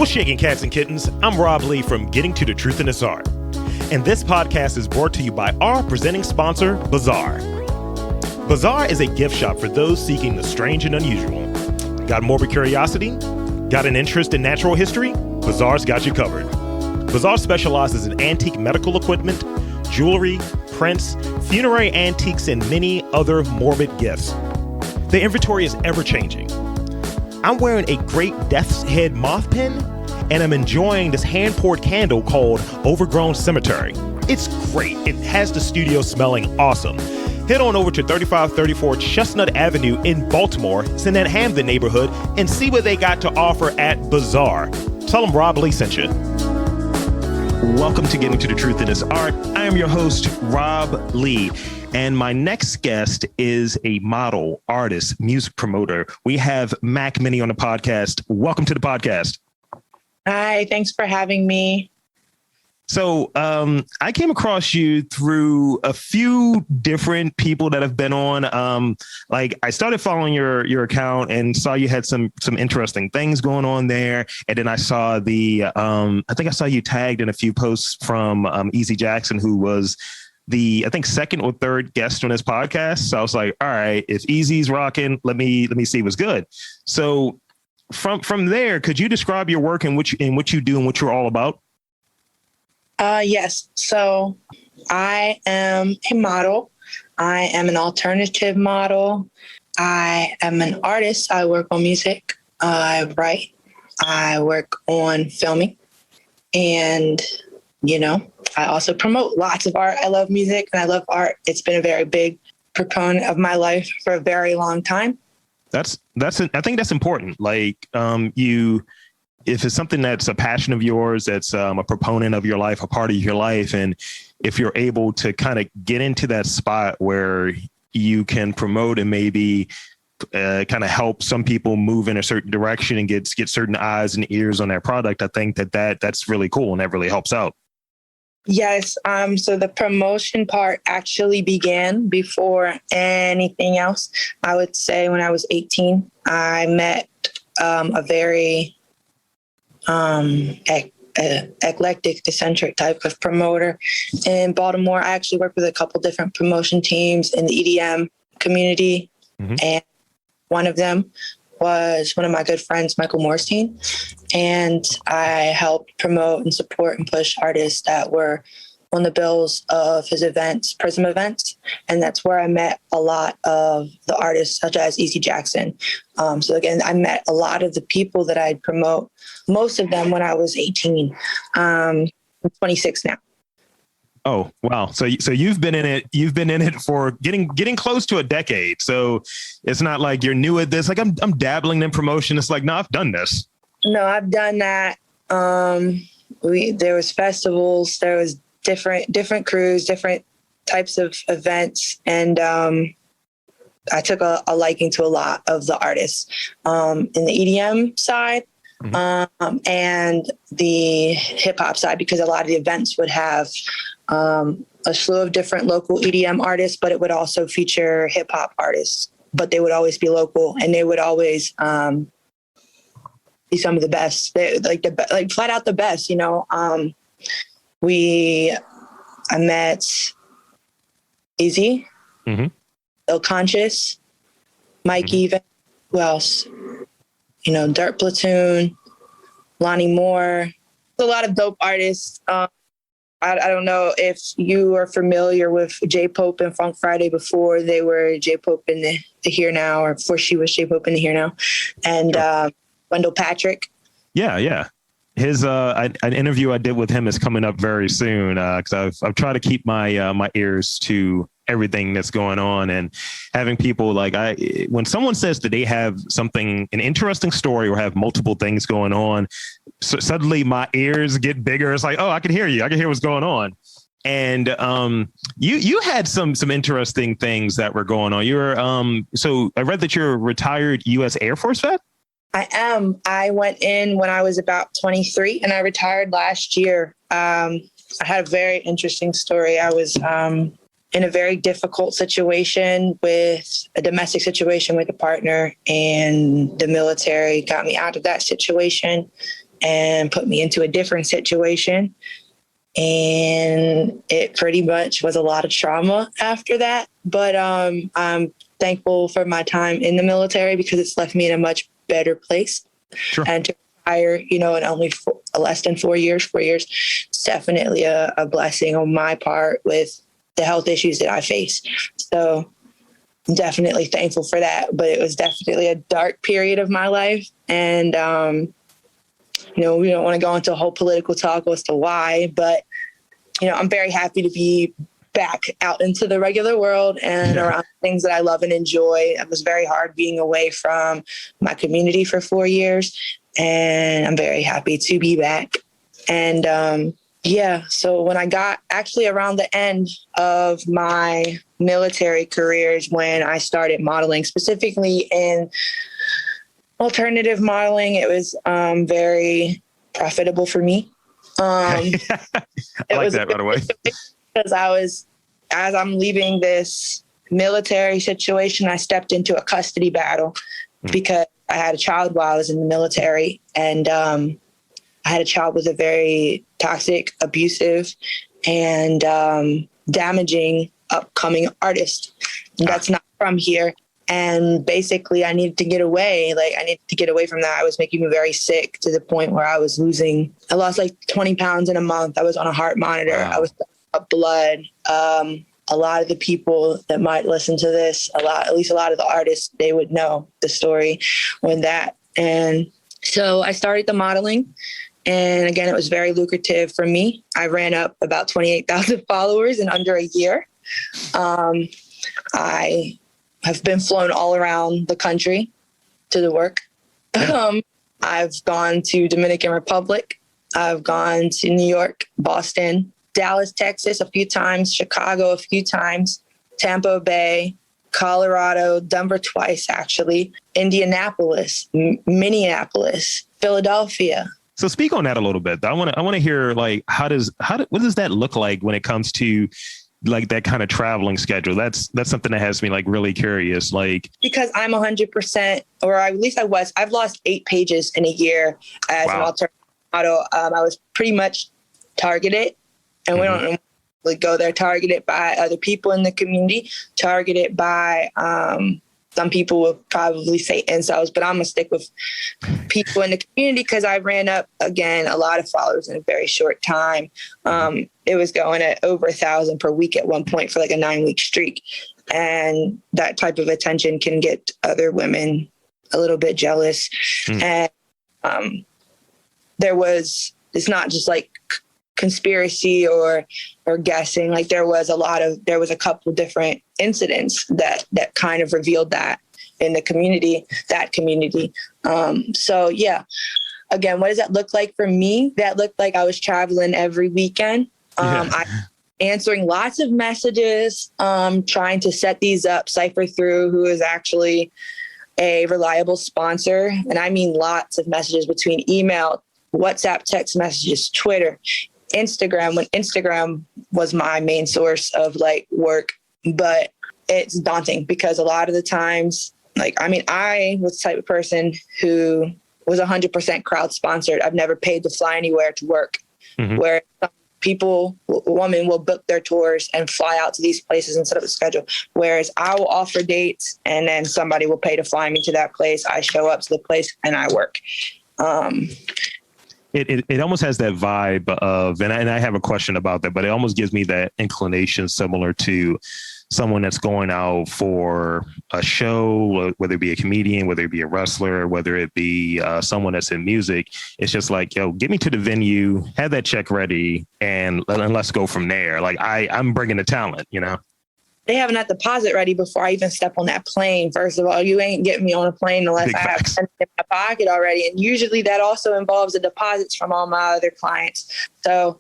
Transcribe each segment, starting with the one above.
What's shaking, cats and kittens? I'm Rob Lee from Getting to the Truth in This Art. And this podcast is brought to you by our presenting sponsor, Bazaar. Bazaar is a gift shop for those seeking the strange and unusual. Got morbid curiosity? Got an interest in natural history? Bazaar's got you covered. Bazaar specializes in antique medical equipment, jewelry, prints, funerary antiques, and many other morbid gifts. The inventory is ever-changing. I'm wearing a great death's head moth pin, and I'm enjoying this hand-poured candle called Overgrown Cemetery. It's great. It has the studio smelling awesome. Head on over to 3534 Chestnut Avenue in Baltimore, it's in that Hamden neighborhood, and see what they got to offer at Bazaar. Tell them Rob Lee sent you. Welcome to Getting to the Truth in This Art. I am your host, Rob Lee. And my next guest is a model, artist, music promoter. We have Mac Minnie on the podcast. Welcome to the podcast. Hi, thanks for having me. So I came across you through a few different people that have been on. Like I started following your account and saw you had some interesting things going on there. And then I saw I think I saw you tagged in a few posts from Easy Jackson, who was I think second or third guest on this podcast. So I was like, all right, if Easy's rocking, let me see what's good. So from there, could you describe your work and what you do and what you're all about? Yes. So I am a model. I am an alternative model. I am an artist. I work on music. I write. I work on filming. And, I also promote lots of art. I love music and I love art. It's been a very big proponent of my life for a very long time. I think that's important. Like if it's something that's a passion of yours, that's a proponent of your life, a part of your life, and if you're able to kind of get into that spot where you can promote and maybe kind of help some people move in a certain direction and get certain eyes and ears on their product, I think that's really cool and that really helps out. Yes. So the promotion part actually began before anything else. I would say when I was 18, I met a very eclectic, eccentric type of promoter in Baltimore. I actually worked with a couple different promotion teams in the EDM community. Mm-hmm. And one of them was one of my good friends, Michael Morstein. And I helped promote and support and push artists that were on the bills of his events, Prism events. And that's where I met a lot of the artists such as Easy Jackson. So again, I met a lot of the people that I'd promote, most of them when I was 18. I'm 26 now. Oh, wow. So you've been in it for getting close to a decade. So it's not like you're new at this. Like I'm dabbling in promotion. It's like, no, I've done this. No, I've done that. There was festivals, there was different crews, different types of events. And I took a liking to a lot of the artists in the EDM side. Mm-hmm. And the hip hop side, because a lot of the events would have a slew of different local EDM artists, but it would also feature hip hop artists, but they would always be local and they would always be some of the best. They like flat out the best, I met Easy, mm-hmm. Ill Conscious, Mike mm-hmm. Even, who else? Dirt Platoon, Lonnie Moore, a lot of dope artists. I don't know if you are familiar with J Pope and Funk Friday before they were J Pope in the Here Now, or before she was J Pope in the Here Now, and Wendell Patrick. Yeah. His an interview I did with him is coming up very soon because I've tried to keep my ears to everything that's going on, and having people when someone says that they have an interesting story or have multiple things going on, so suddenly my ears get bigger. It's like, oh, I can hear you. I can hear what's going on. And you had some interesting things that were going on. You're so I read that you're a retired U.S. Air Force vet. I am. I went in when I was about 23 and I retired last year. I had a very interesting story. I was in a very difficult situation with a domestic situation with a partner, and the military got me out of that situation. and put me into a different situation. And it pretty much was a lot of trauma after that. But I'm thankful for my time in the military because it's left me in a much better place. Sure. And to retire, in only less than 4 years, it's definitely a blessing on my part with the health issues that I face. So I'm definitely thankful for that. But it was definitely a dark period of my life. And, we don't want to go into a whole political talk as to why, but, I'm very happy to be back out into the regular world and around things that I love and enjoy. It was very hard being away from my community for 4 years, and I'm very happy to be back. And so when I got actually around the end of my military careers, when I started modeling, specifically in alternative modeling, it was very profitable for me. I like that, by the way. Because as I'm leaving this military situation, I stepped into a custody battle because I had a child while I was in the military, and I had a child with a very toxic, abusive, and damaging upcoming artist that's not from here. And basically I needed to get away. I needed to get away from that. I was making me very sick to the point where I lost like 20 pounds in a month. I was on a heart monitor. Wow. I was up blood. A lot of the people that might listen to this, at least a lot of the artists, they would know the story when that. And so I started the modeling. And again, it was very lucrative for me. I ran up about 28,000 followers in under a year. I have been flown all around the country to the work. I've gone to Dominican Republic. I've gone to New York, Boston, Dallas, Texas a few times, Chicago a few times, Tampa Bay, Colorado, Denver twice, actually, Indianapolis, Minneapolis, Philadelphia. So speak on that a little bit. I want to hear, what does that look like when it comes to that kind of traveling schedule? That's something that has me really curious. Because I'm 100%, or at least I've lost 8 pages in a year as an alternative model. I was pretty much targeted, and we don't go there, targeted by other people in the community, targeted by some people will probably say incels, but I'm going to stick with people in the community because I ran up, again, a lot of followers in a very short time. It was going at over 1,000 per week at one point for a 9-week streak. And that type of attention can get other women a little bit jealous. And it's not just conspiracy or guessing. There was a couple different incidents that kind of revealed that in the community, So yeah, again, what does that look like for me? That looked like I was traveling every weekend. I answering lots of messages, trying to set these up, cipher through who is actually a reliable sponsor. And I mean lots of messages between email, WhatsApp, text messages, Twitter, Instagram, when Instagram was my main source of work. But it's daunting because a lot of the times, I was the type of person who was 100% crowd sponsored. I've never paid to fly anywhere to work, where some women will book their tours and fly out to these places and set up a schedule. Whereas I will offer dates and then somebody will pay to fly me to that place. I show up to the place and I work. It almost has that vibe of, and I have a question about that, but it almost gives me that inclination similar to someone that's going out for a show, whether it be a comedian, whether it be a wrestler, whether it be someone that's in music. It's just get me to the venue, have that check ready, and let's go from there. I'm bringing the talent, They have that deposit ready before I even step on that plane. First of all, you ain't getting me on a plane unless I have money in my pocket already. And usually that also involves the deposits from all my other clients. So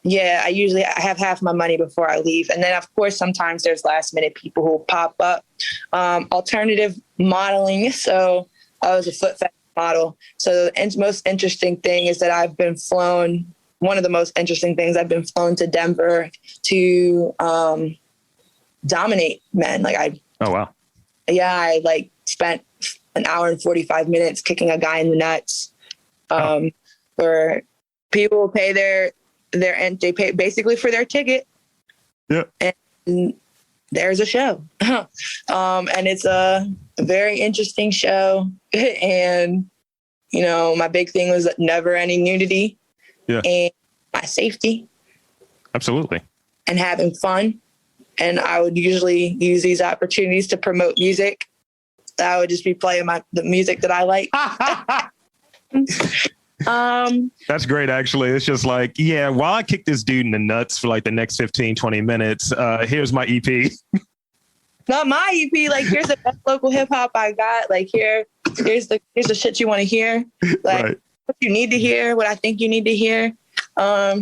yeah, I have half my money before I leave. And then of course, sometimes there's last minute people who pop up. Alternative modeling. So I was a foot fetish model. So the most interesting thing is that I've been flown. One of the most interesting things, I've been flown to Denver to, dominate men. Oh, wow. Yeah, I spent an hour and 45 minutes kicking a guy in the nuts. for people pay and they pay basically for their ticket. Yeah. And there's a show. And it's a very interesting show. And, you know, my big thing was never any nudity. Yeah. And my safety. Absolutely. And having fun. And I would usually use these opportunities to promote music. I would just be playing the music that I like. That's great, actually. It's just like, yeah, while I kick this dude in the nuts for like the next 15, 20 minutes, here's my EP. Not my EP. Like, here's the best local hip hop I got. Like, here's the shit you want to hear. Like, right. What you need to hear, what I think you need to hear. Or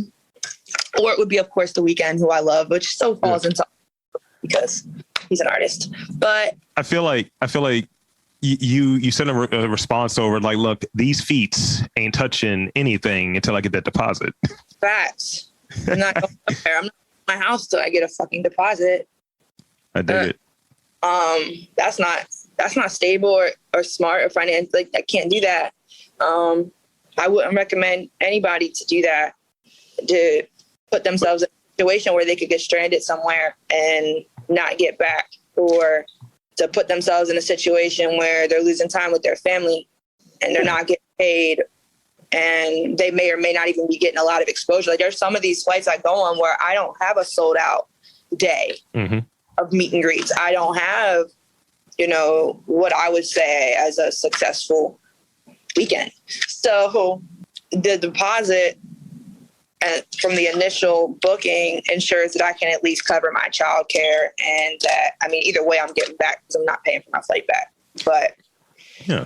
it would be, of course, The Weeknd, who I love, which so falls into because he's an artist. But I feel like you sent a response over like, look, these feats ain't touching anything until I get that deposit. Facts. I'm not going there. I'm not in my house till I get a fucking deposit. I dig it. That's not stable or smart or financial. Like, I can't do that. I wouldn't recommend anybody to do that, to put themselves in a situation where they could get stranded somewhere and not get back, or to put themselves in a situation where they're losing time with their family and they're not getting paid, and they may or may not even be getting a lot of exposure. Like, there's some of these flights I go on where I don't have a sold out day of meet and greets. I don't have, you know, what I would say as a successful weekend. So the deposit from the initial booking ensures that I can at least cover my childcare, and that, I mean, either way I'm getting back because I'm not paying for my flight back, but yeah,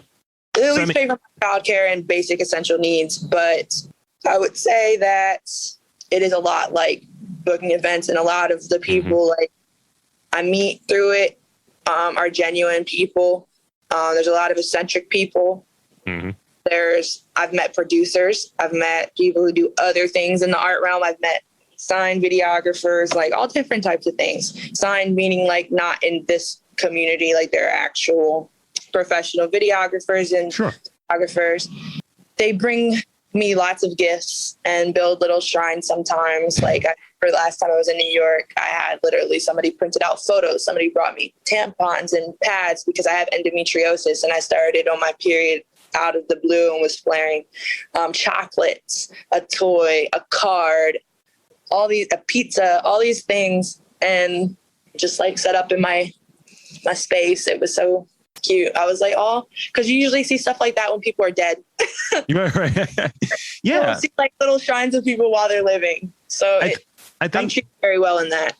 at least pay for my childcare and basic essential needs. But I would say that it is a lot like booking events, and a lot of the people like I meet through it are genuine people. There's a lot of eccentric people. I've met producers. I've met people who do other things in the art realm. I've met signed videographers, like all different types of things. Signed meaning like not in this community, like they're actual professional videographers and photographers. They bring me lots of gifts and build little shrines sometimes. Like, for the last time I was in New York, I had literally somebody printed out photos. Somebody brought me tampons and pads because I have endometriosis and I started on my period out of the blue and was flaring. Chocolates, a toy, a card, a pizza, all these things, and just like set up in my space. It was so cute. I was like, oh, because you usually see stuff like that when people are dead. Right. Yeah. You don't see like little shrines of people while they're living. So I think I'm treated very well in that.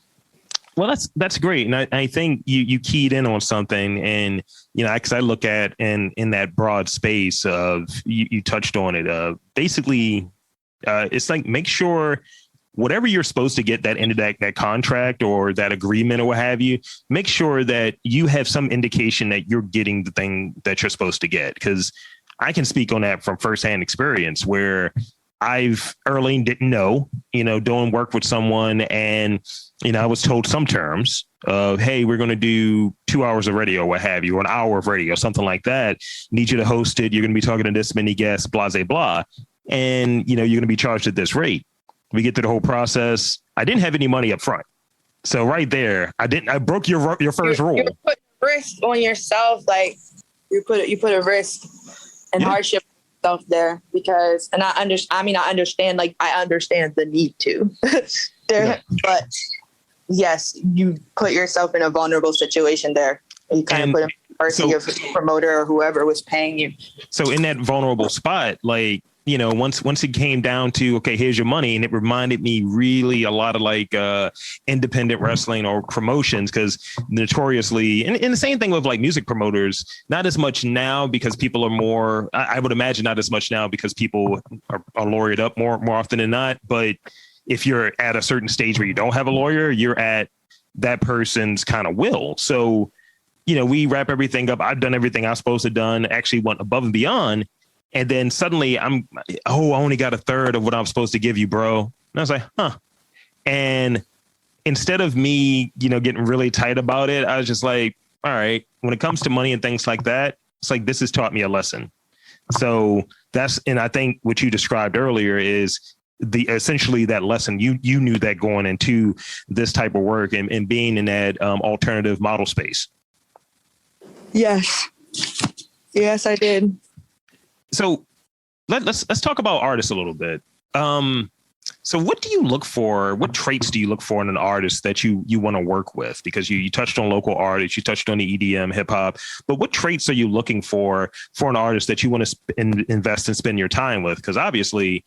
Well, that's great. And I think you keyed in on something, and, you know, because I look at in that broad space of you touched on it. Basically, it's like, make sure whatever you're supposed to get that end of that contract or that agreement or what have you, make sure that you have some indication that you're getting the thing that you're supposed to get. Because I can speak on that from firsthand experience where Early didn't know, you know, doing work with someone, and, you know, I was told some terms of, hey, we're going to do 2 hours of radio, what have you, or an hour of radio, something like that. Need you to host it. You're going to be talking to this many guests, blah, blah, blah. And, you know, you're going to be charged at this rate. We get through the whole process. I didn't have any money up front. So right there, I broke your first rule. You're putting risk on yourself. Like, you put a risk and hardship there, because, and I understand, like, I understand the need to but yes, you put yourself in a vulnerable situation there. You kind of put in the mercy of the promoter or whoever was paying you. So in that vulnerable spot, like, you know, once it came down to, okay, here's your money. And it reminded me really a lot of like independent wrestling or promotions, because notoriously, and the same thing with like music promoters, not as much now because people are more, I would imagine not as much now because people are lawyered up more often than not. But if you're at a certain stage where you don't have a lawyer, you're at that person's kind of will. So, you know, we wrap everything up. I've done everything I'm supposed to done, actually went above and beyond. And then suddenly I only got a third of what I'm supposed to give you, bro. And I was like, huh. And instead of me, you know, getting really tight about it, I was just like, all right, when it comes to money and things like that, it's like, this has taught me a lesson. So and I think what you described earlier is essentially that lesson. You knew that going into this type of work and being in that alternative model space. Yes. Yes, I did. So let's talk about artists a little bit. So what do you look for? What traits do you look for in an artist that you want to work with? Because you touched on local artists, you touched on the EDM, hip hop, but what traits are you looking for an artist that you want to invest and spend your time with? Because obviously,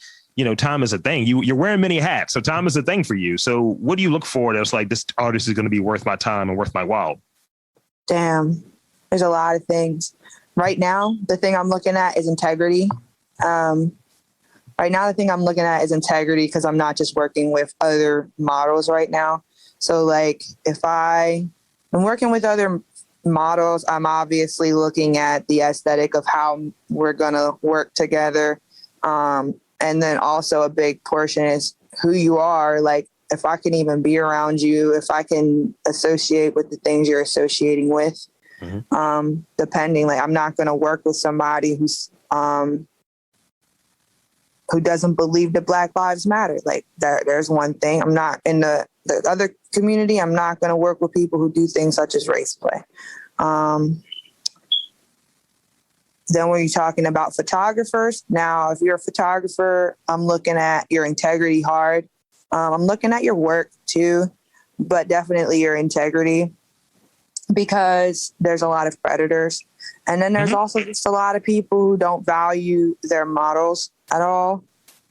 time is a thing. You're wearing many hats, so time is a thing for you. So what do you look for that's like, this artist is going to be worth my time and worth my while? Damn, there's a lot of things. Right now, the thing I'm looking at is integrity. Right now, the thing I'm looking at is integrity because I'm not just working with other models right now. So like if I'm working with other models, I'm obviously looking at the aesthetic of how we're going to work together. And then also a big portion is who you are. Like if I can even be around you, if I can associate with the things you're associating with, depending, like I'm not going to work with somebody who doesn't believe that Black Lives Matter. Like there's one thing. I'm not in the other community. I'm not going to work with people who do things such as race play. Then when you're talking about photographers, now, if you're a photographer, I'm looking at your integrity hard. I'm looking at your work too, but definitely your integrity, because there's a lot of predators. And then there's also just a lot of people who don't value their models at all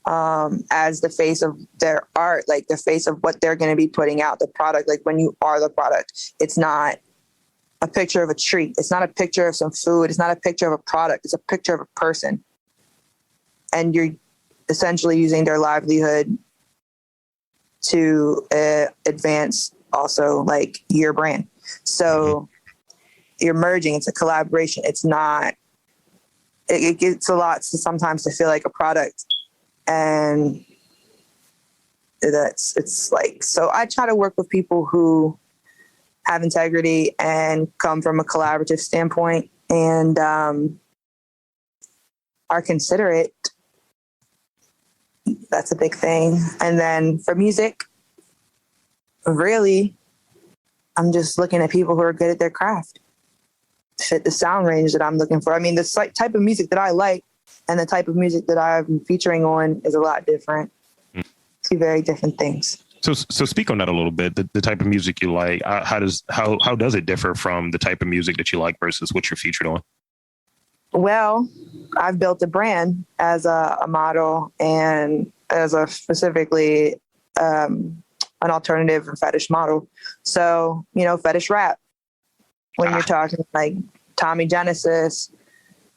as the face of their art, like the face of what they're going to be putting out, the product. Like when you are the product, it's not a picture of a treat. It's not a picture of some food. It's not a picture of a product. It's a picture of a person. And you're essentially using their livelihood to advance also like your brand. So you're merging. It's a collaboration. It's not, it gets a lot sometimes to feel like a product. And it's like, so I try to work with people who have integrity and come from a collaborative standpoint and are considerate. That's a big thing. And then for music, really, I'm just looking at people who are good at their craft, fit the sound range that I'm looking for. I mean, the type of music that I like and the type of music that I'm featuring on is a lot different. Two very different things. So speak on that a little bit. The type of music you like, how does it differ from the type of music that you like versus what you're featured on? Well, I've built a brand as a model and as a specifically an alternative and fetish model. So, fetish rap. When you're talking like Tommy Genesis,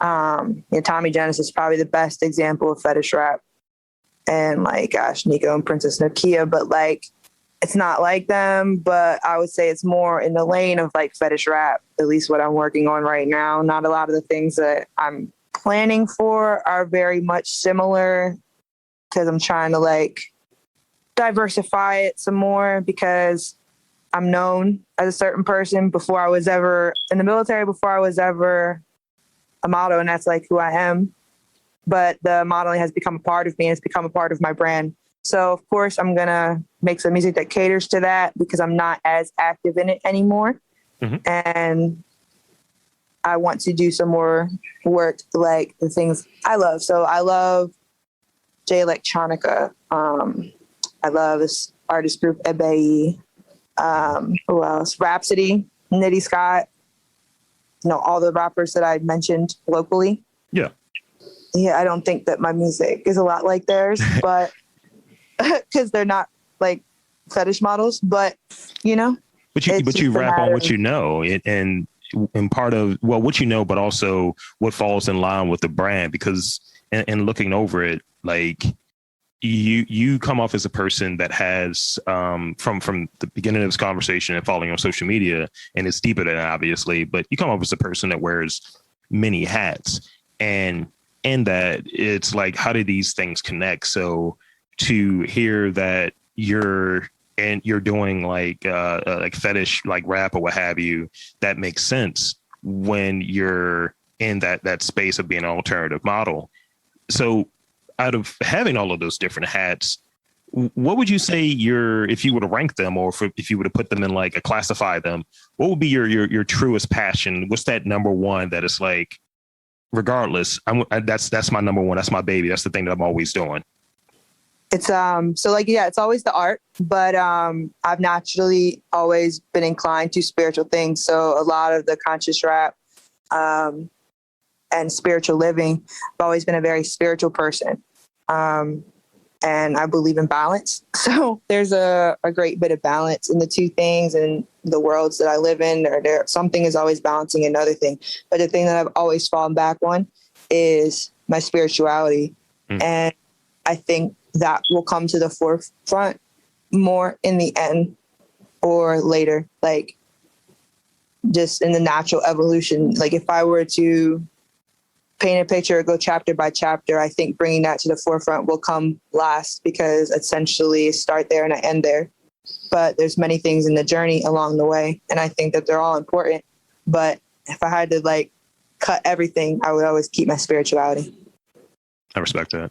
Tommy Genesis is probably the best example of fetish rap. And like, gosh, Nico and Princess Nokia, but like, it's not like them, but I would say it's more in the lane of like fetish rap, at least what I'm working on right now. Not a lot of the things that I'm planning for are very much similar because I'm trying to like diversify it some more because I'm known as a certain person before I was ever in the military, before I was ever a model, and that's like who I am. But the modeling has become a part of me and it's become a part of my brand. So of course I'm going to make some music that caters to that because I'm not as active in it anymore. And I want to do some more work like the things I love. So I love J Electronica. I love this artist group, Ebe. Who else? Rhapsody, Nitty Scott. All the rappers that I mentioned locally. Yeah, I don't think that my music is a lot like theirs, but because they're not like fetish models, but But you rap on what you know, and part of what you know, but also what falls in line with the brand. Because in looking over it, like you come off as a person that has from the beginning of this conversation and following on social media, and it's deeper than that, obviously, but you come off as a person that wears many hats, and in that it's like, how do these things connect? So to hear that you're doing like fetish, like rap or what have you, that makes sense when you're in that space of being an alternative model. So out of having all of those different hats, what would you say if you were to rank them, or if you were to put them in like classify them, what would be your truest passion? What's that number one that is like, regardless, that's my number one. That's my baby. That's the thing that I'm always doing. It's it's always the art, but I've naturally always been inclined to spiritual things. So a lot of the conscious rap and spiritual living, I've always been a very spiritual person. And I believe in balance. So there's a great bit of balance in the two things, and the worlds that I live in, or something is always balancing another thing. But the thing that I've always fallen back on is my spirituality. And I think that will come to the forefront more in the end or later, like just in the natural evolution. Like if I were to paint a picture or go chapter by chapter, I think bringing that to the forefront will come last, because essentially I start there and I end there. But there's many things in the journey along the way, and I think that they're all important. But if I had to like cut everything, I would always keep my spirituality. I respect that.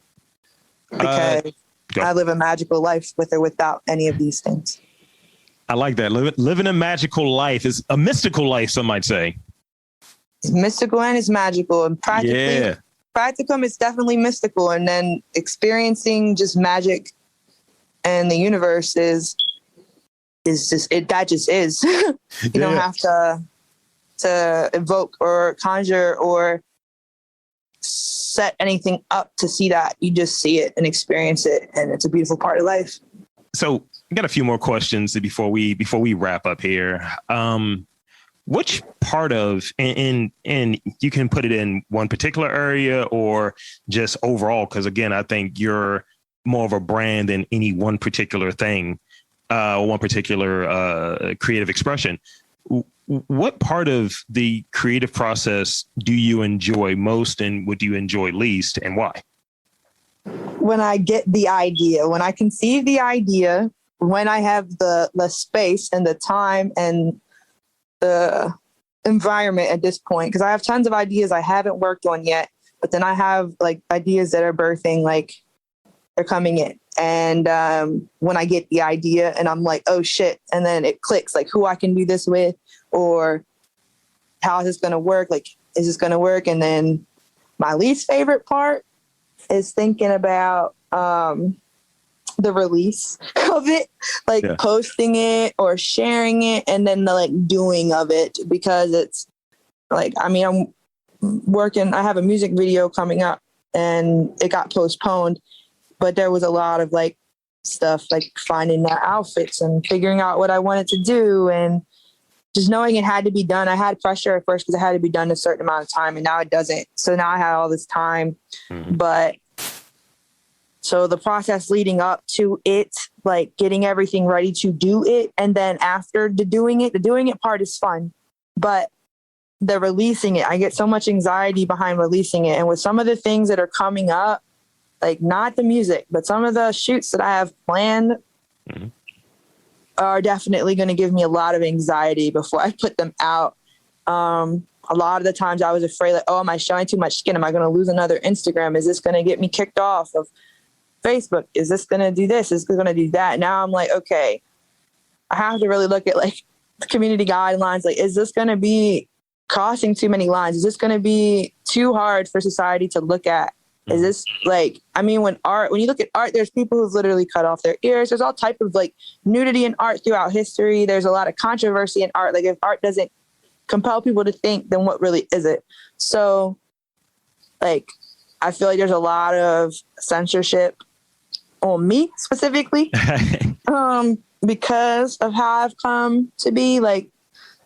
Because I live a magical life with or without any of these things. I like that. Living a magical life is a mystical life, some might say. It's mystical and it's magical, and practicum is definitely mystical. And then experiencing just magic and the universe is just it. That just is. You don't have to evoke or conjure or set anything up to see that. You just see it and experience it, and it's a beautiful part of life. So I got a few more questions before we wrap up here. Which part of, and you can put it in one particular area or just overall, because again, I think you're more of a brand than any one particular thing, one particular creative expression. What part of the creative process do you enjoy most, and what do you enjoy least, and why? When I get the idea, when I conceive the idea, when I have the space and the time and the environment at this point, because I have tons of ideas I haven't worked on yet, but then I have like ideas that are birthing, like they're coming in. And when I get the idea and I'm like, oh shit, and then it clicks, like who I can do this with, or how is this going to work? Like, is this going to work? And then my least favorite part is thinking about the release of it, like posting it or sharing it, and then the like doing of it, because it's like, I mean, I have a music video coming up and it got postponed, but there was a lot of like stuff, like finding the outfits and figuring out what I wanted to do, and just knowing it had to be done. I had pressure at first because it had to be done in a certain amount of time, and now it doesn't. So now I have all this time, but so the process leading up to it, like getting everything ready to do it. And then after the doing it part is fun, but the releasing it, I get so much anxiety behind releasing it. And with some of the things that are coming up, like not the music, but some of the shoots that I have planned are definitely going to give me a lot of anxiety before I put them out. A lot of the times I was afraid, like, oh, am I showing too much skin? Am I going to lose another Instagram? Is this going to get me kicked off of Facebook? Is this going to do this? Is this going to do that? Now I'm like, okay, I have to really look at like the community guidelines. Like, is this going to be crossing too many lines? Is this going to be too hard for society to look at? Is this like, I mean, when you look at art, there's people who've literally cut off their ears. There's all type of like nudity in art throughout history. There's a lot of controversy in art. Like if art doesn't compel people to think, then what really is it? So like, I feel like there's a lot of censorship on me specifically, because of how I've come to be. Like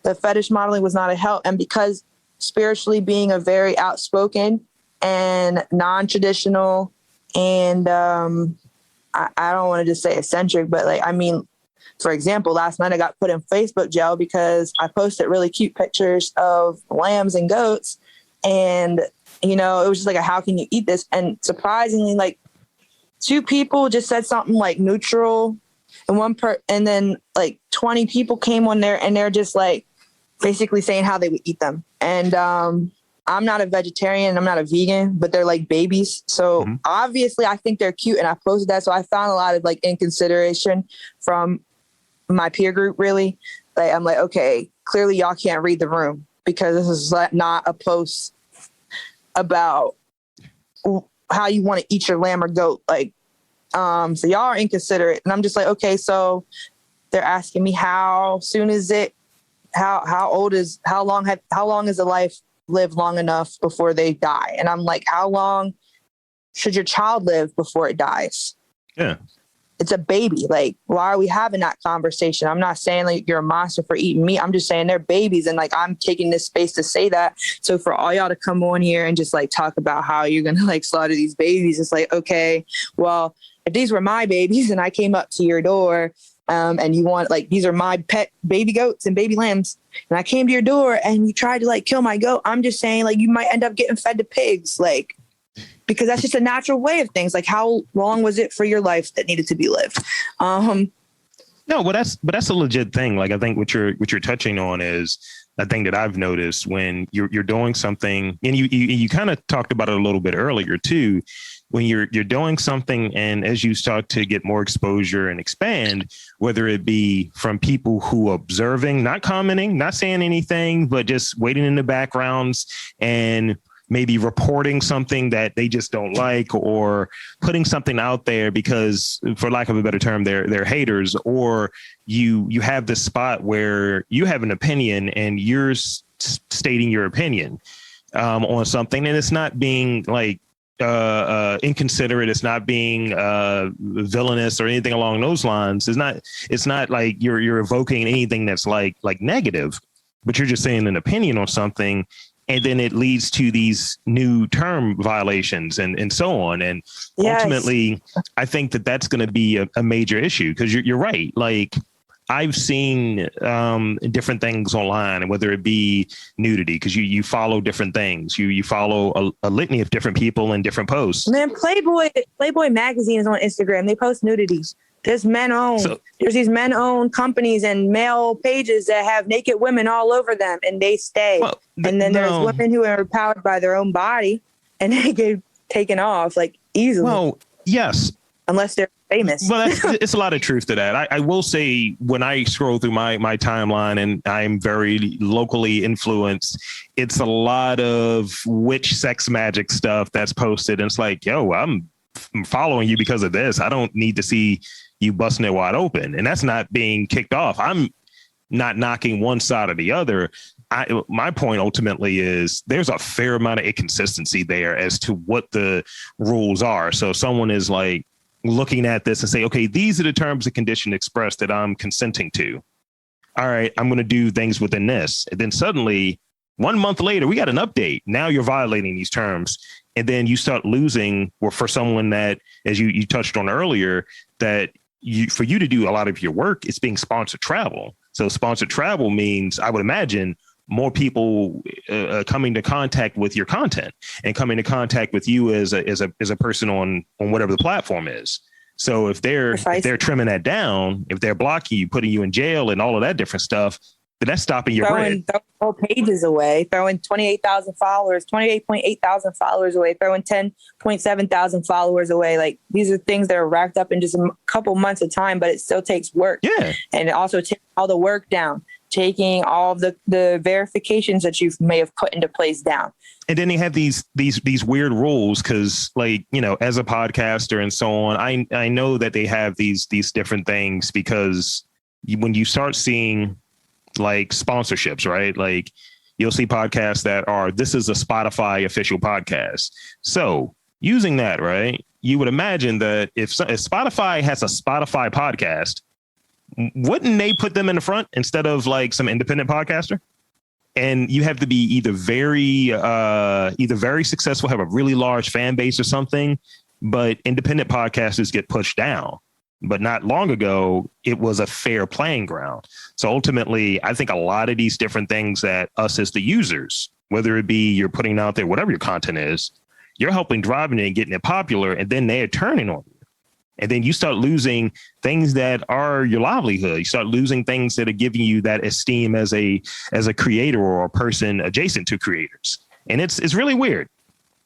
the fetish modeling was not a help. And because spiritually being a very outspoken and non-traditional, and I don't want to just say eccentric, but like, I mean, for example, last night I got put in Facebook jail because I posted really cute pictures of lambs and goats. And, you know, it was just like, how can you eat this? And surprisingly, like 2 people just said something like neutral, and then like 20 people came on there and they're just like basically saying how they would eat them. And I'm not a vegetarian, I'm not a vegan, but they're like babies. So obviously I think they're cute, and I posted that. So I found a lot of like inconsideration from my peer group, really. Like, I'm like, okay, clearly y'all can't read the room, because this is not a post about how you want to eat your lamb or goat. Like, so y'all are inconsiderate. And I'm just like, okay, so they're asking me how soon is it? How long is a life live long enough before they die? And I'm like, how long should your child live before it dies? Yeah. It's a baby. Like, why are we having that conversation? I'm not saying like you're a monster for eating meat. I'm just saying they're babies. And like, I'm taking this space to say that. So for all y'all to come on here and just like talk about how you're going to like slaughter these babies, it's like, okay, well, if these were my babies and I came up to your door, and you want, like, these are my pet baby goats and baby lambs, and I came to your door and you tried to like kill my goat, I'm just saying like you might end up getting fed to pigs, like, because that's just a natural way of things. Like, how long was it for your life that needed to be lived? No, but that's a legit thing. Like, I think what you're touching on is a thing that I've noticed when you're doing something, and you kind of talked about it a little bit earlier too. When you're doing something, and as you start to get more exposure and expand, whether it be from people who are observing, not commenting, not saying anything, but just waiting in the backgrounds and maybe reporting something that they just don't like, or putting something out there because, for lack of a better term, they're haters, or you have this spot where you have an opinion and you're stating your opinion on something, and it's not being like inconsiderate, it's not being villainous or anything along those lines. It's not like you're evoking anything that's like negative, but you're just saying an opinion on something, and then it leads to these new term violations and so on. And ultimately, I think that's going to be a major issue, because you're right. Like, I've seen different things online, and whether it be nudity, because you follow different things, you follow a litany of different people and different posts. Man, Playboy magazine is on Instagram. They post nudities. There's there's these men-owned companies and male pages that have naked women all over them, and they stay. Well, and then there's women who are empowered by their own body, and they get taken off like easily. Well, yes. Unless they're famous. Well, it's a lot of truth to that. I will say, when I scroll through my timeline, and I'm very locally influenced, it's a lot of witch sex magic stuff that's posted. And it's like, yo, I'm following you because of this. I don't need to see you busting it wide open. And that's not being kicked off. I'm not knocking one side or the other. My point ultimately is there's a fair amount of inconsistency there as to what the rules are. So someone is like looking at this and say, okay, these are the terms and conditions expressed that I'm consenting to. All right, I'm going to do things within this. And then suddenly 1 month later, we got an update. Now you're violating these terms. And then you start losing, or for someone that, as you touched on earlier, that for you to do a lot of your work, it's being sponsored travel. So sponsored travel means, I would imagine, more people coming to contact with your content and coming to contact with you as a person on whatever the platform is. So if they're trimming that down, if they're blocking you, putting you in jail and all of that different stuff, then that's stopping your bread. Throwing whole pages away, throwing 28,000 followers, 28.8 thousand followers away, throwing 10.7 thousand followers away. Like, these are things that are racked up in just a couple months of time, but it still takes work. Yeah. And it also takes all the work down, taking all of the verifications that you may have put into place down. And then they have these weird rules, because, like, you know, as a podcaster and so on, I know that they have these different things, because when you start seeing like sponsorships, right? Like, you'll see podcasts that are, this is a Spotify official podcast. So using that, right, you would imagine that if Spotify has a Spotify podcast, wouldn't they put them in the front instead of like some independent podcaster? And you have to be either very successful, have a really large fan base or something, but independent podcasters get pushed down. But not long ago, it was a fair playing ground. So ultimately, I think a lot of these different things that us as the users, whether it be you're putting out there, whatever your content is, you're helping driving it and getting it popular, and then they're turning on you. And then you start losing things that are your livelihood. You start losing things that are giving you that esteem as a creator or a person adjacent to creators. And it's really weird.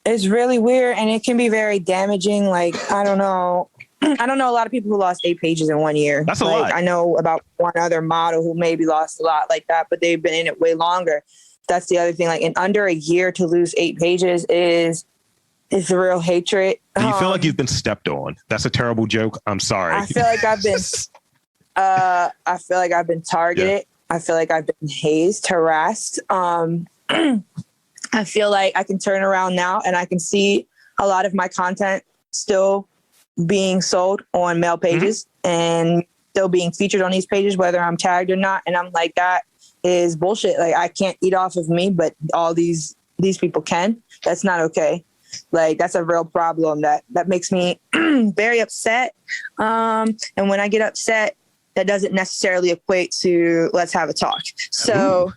It's really weird, and it can be very damaging. Like, I don't know. I don't know a lot of people who lost 8 pages in 1 year. That's a lot. I know about one other model who maybe lost a lot like that, but they've been in it way longer. That's the other thing. Like, in under a year to lose 8 pages is the real hatred. Do you feel like you've been stepped on? That's a terrible joke. I'm sorry. I feel like I've been targeted. Yeah. I feel like I've been hazed, harassed. I feel like I can turn around now and I can see a lot of my content still being sold on mail pages and still being featured on these pages, whether I'm tagged or not. And I'm like, that is bullshit. Like, I can't eat off of me, but all these people can. That's not okay. Like, that's a real problem that makes me very upset. And when I get upset, that doesn't necessarily equate to let's have a talk. So,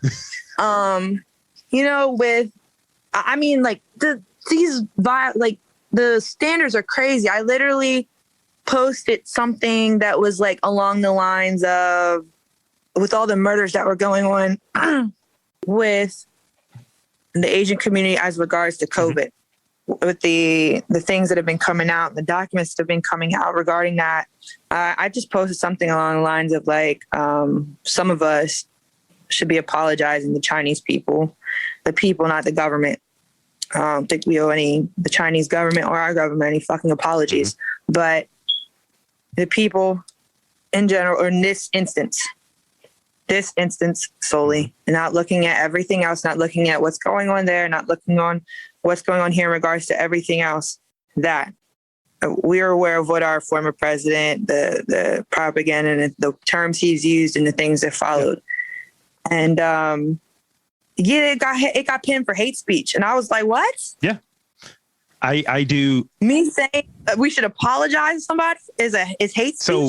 the standards are crazy. I literally posted something that was like along the lines of, with all the murders that were going on with the Asian community as regards to COVID, with the things that have been coming out, the documents that have been coming out regarding that. I just posted something along the lines of like, some of us should be apologizing to Chinese people, the people, not the government. I don't think we owe the Chinese government or our government any fucking apologies, but the people in general, or in this instance solely, and not looking at everything else, not looking at what's going on there, not looking on what's going on here in regards to everything else, that we're aware of what our former president, the propaganda and the terms he's used and the things that followed. And, it got pinned for hate speech. And I was like, what? Yeah. I do. Me saying we should apologize to somebody is hate speech. So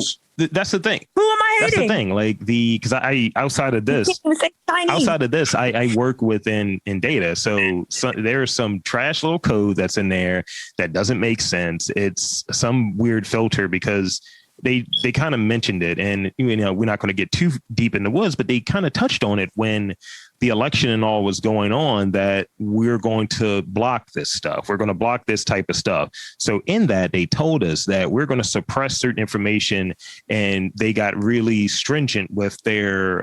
that's the thing. Who am I hating? That's the thing. Like because outside of this, I work within data. So there's some trash little code that's in there that doesn't make sense. It's some weird filter because they kind of mentioned it, and we're not going to get too deep in the woods, but they kind of touched on it when the election and all was going on, that we're going to block this stuff. We're going to block this type of stuff. So in that, they told us that we're going to suppress certain information, and they got really stringent with their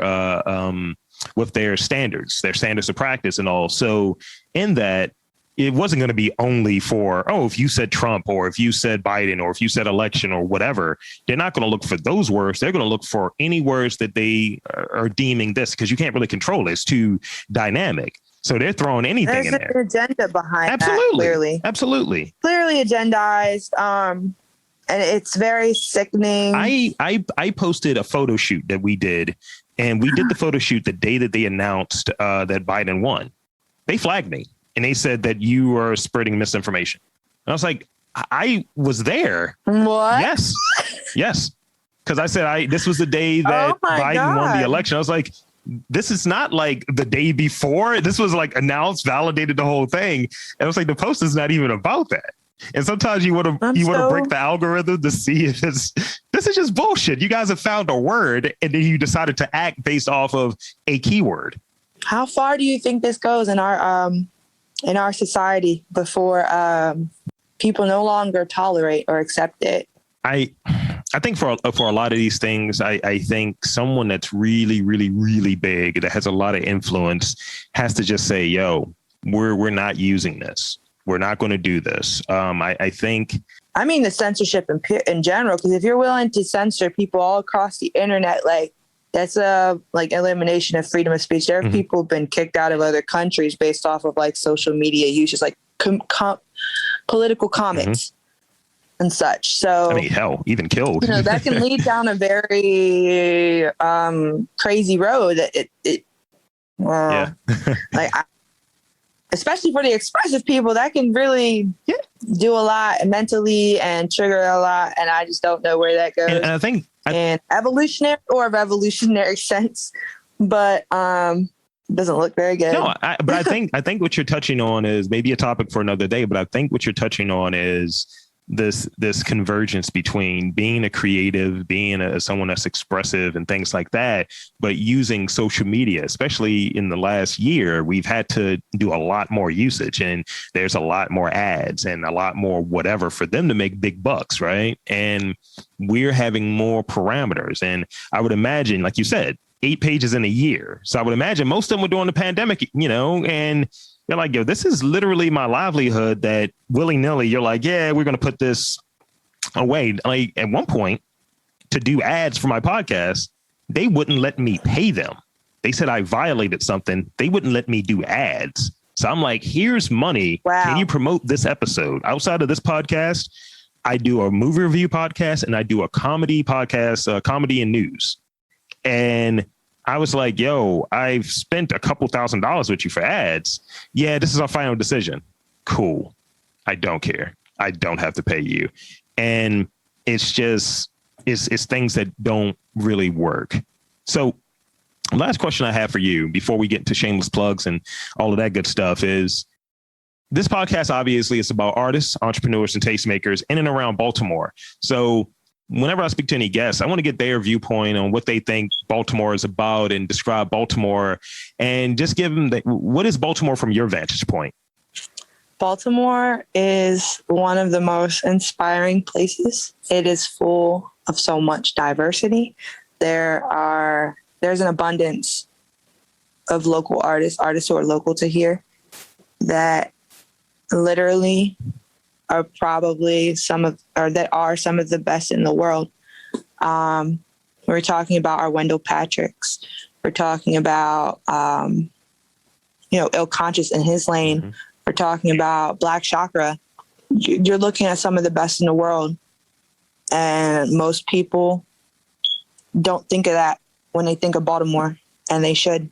standards of practice and all. So in that, it wasn't going to be only for, if you said Trump or if you said Biden or if you said election or whatever. They're not going to look for those words. They're going to look for any words that they are deeming this, because you can't really control it. It's too dynamic. So they're throwing anything in there. There's an agenda behind that, clearly. Absolutely. Clearly agendized. And it's very sickening. I posted a photo shoot that we did, and we did the photo shoot the day that they announced that Biden won. They flagged me. And they said that you are spreading misinformation. And I was like, I was there. What? Yes. Because I said this was the day that Biden won the election. I was like, this is not like the day before. This was like announced, validated, the whole thing. And I was like, the post is not even about that. And sometimes you want to break the algorithm to see if this is just bullshit. You guys have found a word, and then you decided to act based off of a keyword. How far do you think this goes in our society before people no longer tolerate or accept it? I think for a lot of these things, I think someone that's really, really, really big, that has a lot of influence, has to just say, yo, we're not using this. We're not going to do this. I think. I mean, the censorship in general, because if you're willing to censor people all across the internet, like, that's elimination of freedom of speech. There are people who've been kicked out of other countries based off of like social media uses, like political comments and such. So, I mean, hell, even killed. That can lead down a very crazy road. Especially for the expressive people, that can really do a lot mentally and trigger a lot. And I just don't know where that goes. And I think. In evolutionary or revolutionary sense, but doesn't look very good. No, but I think what you're touching on is maybe a topic for another day. But I think what you're touching on is this convergence between being a creative, being someone that's expressive and things like that, but using social media, especially in the last year, we've had to do a lot more usage, and there's a lot more ads and a lot more whatever for them to make big bucks, right? And we're having more parameters. And I would imagine, like you said, 8 pages in a year. So I would imagine most of them were during the pandemic, and you're like, yo, this is literally my livelihood, that willy nilly, you're like, yeah, we're going to put this away. Like at one point, to do ads for my podcast, they wouldn't let me pay them. They said I violated something. They wouldn't let me do ads. So I'm like, here's money. Wow. Can you promote this episode? Outside of this podcast, I do a movie review podcast and I do a comedy podcast, comedy and news. And I was like, yo, I've spent a couple $1,000s with you for ads. Yeah, this is our final decision. Cool. I don't care. I don't have to pay you. And it's just, it's things that don't really work. So last question I have for you before we get into shameless plugs and all of that good stuff is, this podcast obviously is about artists, entrepreneurs, and tastemakers in and around Baltimore. So whenever I speak to any guests, I want to get their viewpoint on what they think Baltimore is about and describe Baltimore, and just give them what is Baltimore from your vantage point? Baltimore is one of the most inspiring places. It is full of so much diversity. There's an abundance of local artists who are local to here, that literally are probably some of the best in the world. We're talking about our Wendell Patricks. We're talking about, Ill Conscious in his lane. Mm-hmm. We're talking about Black Chakra. You're looking at some of the best in the world. And most people don't think of that when they think of Baltimore, and they should.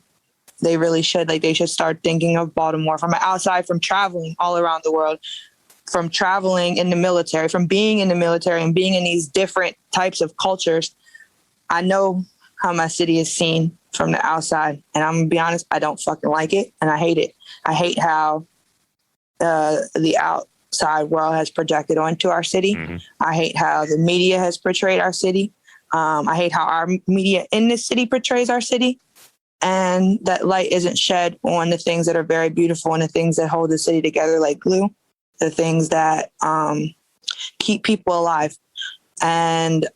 They really should. Like, they should start thinking of Baltimore from outside, from traveling all around the world, from traveling in the military, from being in the military and being in these different types of cultures. I know how my city is seen from the outside, and I'm gonna be honest, I don't fucking like it, and I hate it. I hate how the outside world has projected onto our city. Mm-hmm. I hate how the media has portrayed our city. I hate how our media in this city portrays our city, and that light isn't shed on the things that are very beautiful and the things that hold the city together like glue, the things that keep people alive. And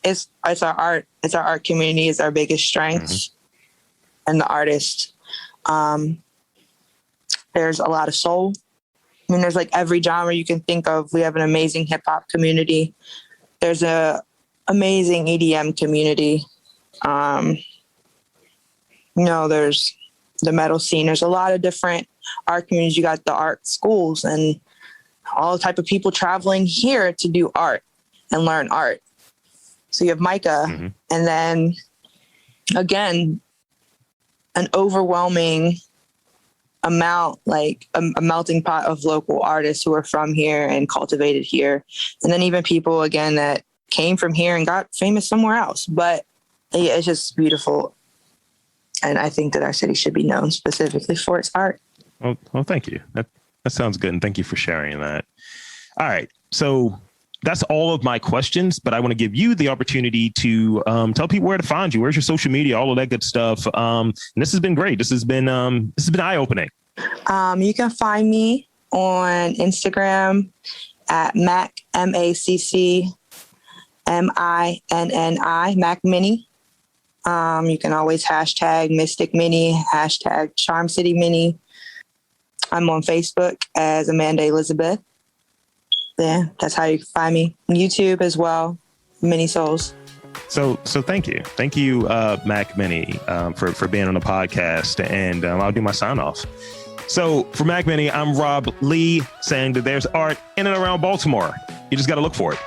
it's our art. It's our art community is our biggest strength. Mm-hmm. And the artist. There's a lot of soul. I mean, there's like every genre you can think of. We have an amazing hip hop community. There's a amazing EDM community. There's the metal scene. There's a lot of different art communities. You got the art schools and all type of people traveling here to do art and learn art. So you have Micah, mm-hmm. and then again, an overwhelming amount, like a melting pot of local artists who are from here and cultivated here. And then even people, again, that came from here and got famous somewhere else. But it's just beautiful. And I think that our city should be known specifically for its art. Well, thank you. That sounds good. And thank you for sharing that. All right. So that's all of my questions, but I want to give you the opportunity to tell people where to find you. Where's your social media, all of that good stuff. And this has been great. This has been eye-opening. You can find me on Instagram at Mac, MACC MINNI, Mac Minnie. You can always hashtag Mystic Minnie, hashtag Charm City Minnie. I'm on Facebook as Amanda Elizabeth. Yeah, that's how you can find me. YouTube as well, Minnie Soles. So thank you. Thank you, Mac Minnie, for being on the podcast, and I'll do my sign off. So for Mac Minnie, I'm Rob Lee, saying that there's art in and around Baltimore. You just got to look for it.